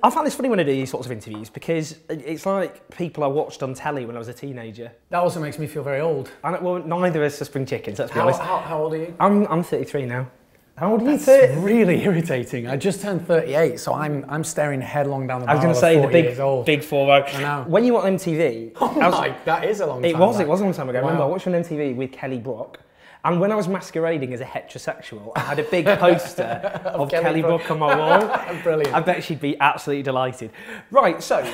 I find this funny when I do these sorts of interviews because it's like people I watched on telly when I was a teenager. That also makes me feel very old. Well, neither of us are spring chickens, let's be honest. How old are you? I'm 33 now. How old are you? That's really irritating. I just turned 38, so I'm staring headlong down the barrel. I was going to say the big 4-0. I know. When you were on MTV, that is a long time. It was a long time ago. Wow. I remember I watched on MTV with Kelly Brook. And when I was masquerading as a heterosexual, I had a big poster of Kelly Brook on my wall. Brilliant. I bet she'd be absolutely delighted. Right, so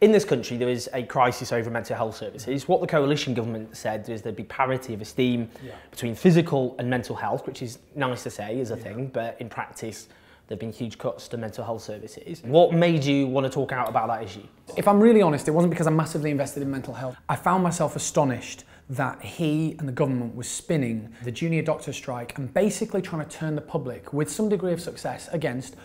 in this country there is a crisis over mental health services. What the coalition government said is there'd be parity of esteem between physical and mental health, which is nice to say as a thing, but in practice there have been huge cuts to mental health services. What made you want to talk out about that issue? If I'm really honest, it wasn't because I'm massively invested in mental health. I found myself astonished that he and the government was spinning the junior doctor strike and basically trying to turn the public, with some degree of success, against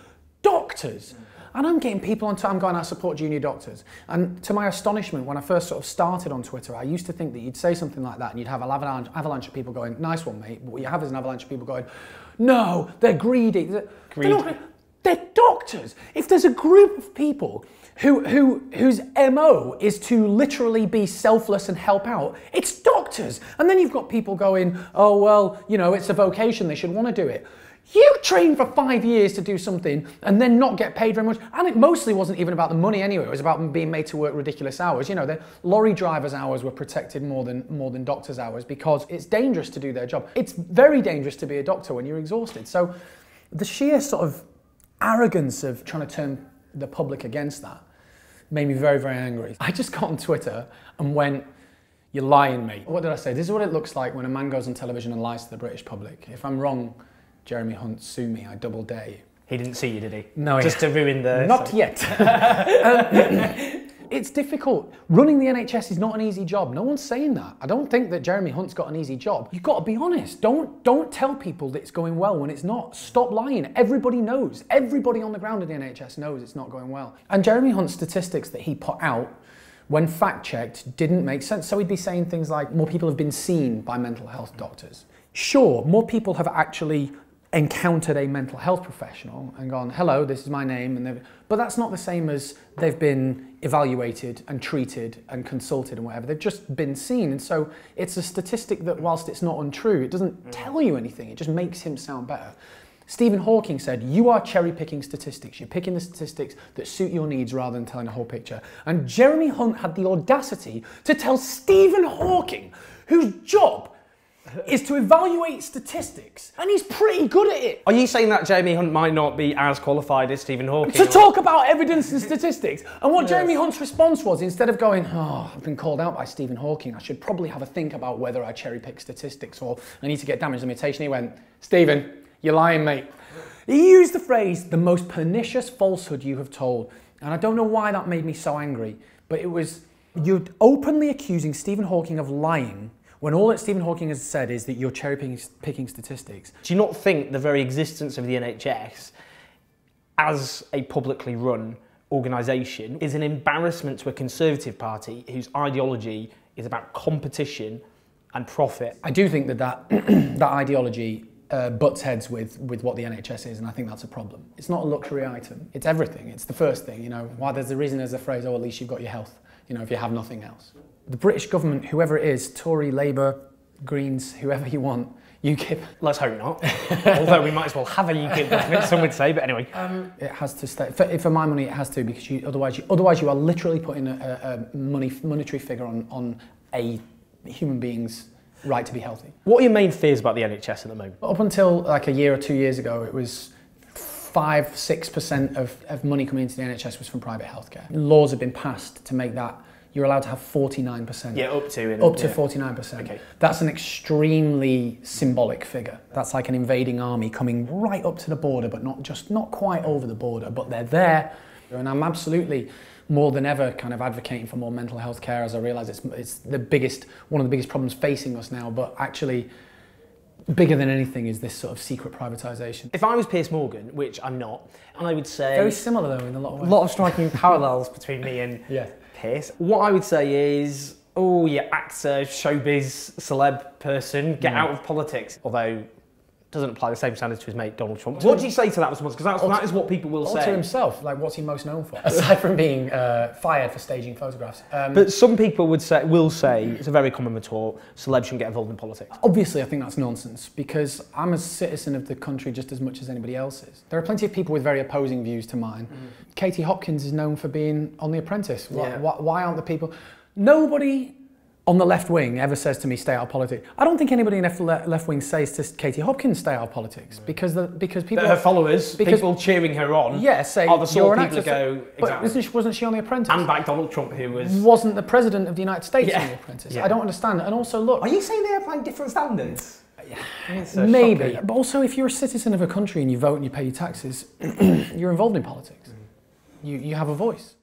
doctors. And I'm getting people on time going, I support junior doctors. And to my astonishment, when I first sort of started on Twitter, I used to think that you'd say something like that and you'd have an avalanche of people going, nice one, mate. But what you have is an avalanche of people going, no, they're greedy. They're doctors. If there's a group of people whose MO is to literally be selfless and help out, it's doctors. And then you've got people going, oh, well, you know, it's a vocation, they should want to do it. You train for 5 years to do something and then not get paid very much. And it mostly wasn't even about the money anyway. It was about being made to work ridiculous hours. You know, the lorry drivers' hours were protected more than doctors' hours because it's dangerous to do their job. It's very dangerous to be a doctor when you're exhausted. So the sheer sort of arrogance of trying to turn the public against that made me very, very angry. I just got on Twitter and went, you're lying, mate. What did I say? This is what it looks like when a man goes on television and lies to the British public. If I'm wrong, Jeremy Hunt, sue me, I double dare you. He didn't see you, did he? No. Just to ruin the... Not yet. It's difficult. Running the NHS is not an easy job. No one's saying that. I don't think that Jeremy Hunt's got an easy job. You've got to be honest. Don't tell people that it's going well when it's not. Stop lying. Everybody knows. Everybody on the ground in the NHS knows it's not going well. And Jeremy Hunt's statistics that he put out, when fact-checked, didn't make sense. So he'd be saying things like, more people have been seen by mental health doctors. Sure, more people have actually encountered a mental health professional and gone, hello, this is my name, but that's not the same as they've been evaluated and treated and consulted and whatever. They've just been seen. And so it's a statistic that, whilst it's not untrue, it doesn't tell you anything. It just makes him sound better. Stephen Hawking said, you are cherry-picking statistics. You're picking the statistics that suit your needs rather than telling the whole picture. And Jeremy Hunt had the audacity to tell Stephen Hawking, whose job is to evaluate statistics, and he's pretty good at it. Are you saying that Jeremy Hunt might not be as qualified as Stephen Hawking? To talk about evidence and statistics. And what Jeremy Hunt's response was, instead of going, oh, I've been called out by Stephen Hawking, I should probably have a think about whether I cherry pick statistics or I need to get damage limitation, he went, Stephen, you're lying, mate. He used the phrase, the most pernicious falsehood you have told. And I don't know why that made me so angry, but it was, you're openly accusing Stephen Hawking of lying when all that Stephen Hawking has said is that you're cherry-picking statistics. Do you not think the very existence of the NHS as a publicly run organisation is an embarrassment to a Conservative Party whose ideology is about competition and profit? I do think that ideology butts heads with what the NHS is, and I think that's a problem. It's not a luxury item. It's everything. It's the first thing, you know. Why there's a reason there's a phrase, oh, at least you've got your health, you know, if you have nothing else. The British government, whoever it is, Tory, Labour, Greens, whoever you want, UKIP. Let's hope not. Although we might as well have a UKIP government, some would say, but anyway. It has to stay. For my money, it has to, because otherwise you are literally putting a monetary figure on a human being's right to be healthy. What are your main fears about the NHS at the moment? Up until like a year or 2 years ago, it was 5–6% of money coming into the NHS was from private healthcare. Laws have been passed to make that you're allowed to have 49%. Yeah, up to 49%. Okay. That's an extremely symbolic figure. That's like an invading army coming right up to the border, but not quite over the border, but they're there. And I'm absolutely, more than ever, kind of advocating for more mental health care, as I realise it's one of the biggest problems facing us now, but actually bigger than anything is this sort of secret privatisation. If I was Piers Morgan, which I'm not, and I would say... Very similar though in a lot of ways. A lot of striking parallels between me and Piers. What I would say is, oh yeah, actor, showbiz, celeb person, get out of politics. Although doesn't apply the same standards to his mate Donald Trump. What do you say to that response? Because that is what people will say. To himself, like what's he most known for? Aside from being fired for staging photographs. But some people will say, it's a very common retort, celebs shouldn't get involved in politics. Obviously, I think that's nonsense because I'm a citizen of the country just as much as anybody else is. There are plenty of people with very opposing views to mine. Katie Hopkins is known for being on The Apprentice. Why aren't the people... Nobody on the left wing ever says to me, stay out of politics. I don't think anybody in the left wing says to Katie Hopkins, stay out of politics, because people... Her followers, people cheering her on, say, are the sort of people who go... Exactly. But wasn't she on The Apprentice? And back Donald Trump, who was... Wasn't the President of the United States on The Apprentice? I don't understand. And also, look... Are you saying they're applying different standards? Maybe. Shocking. But also, if you're a citizen of a country and you vote and you pay your taxes, you're involved in politics. You have a voice.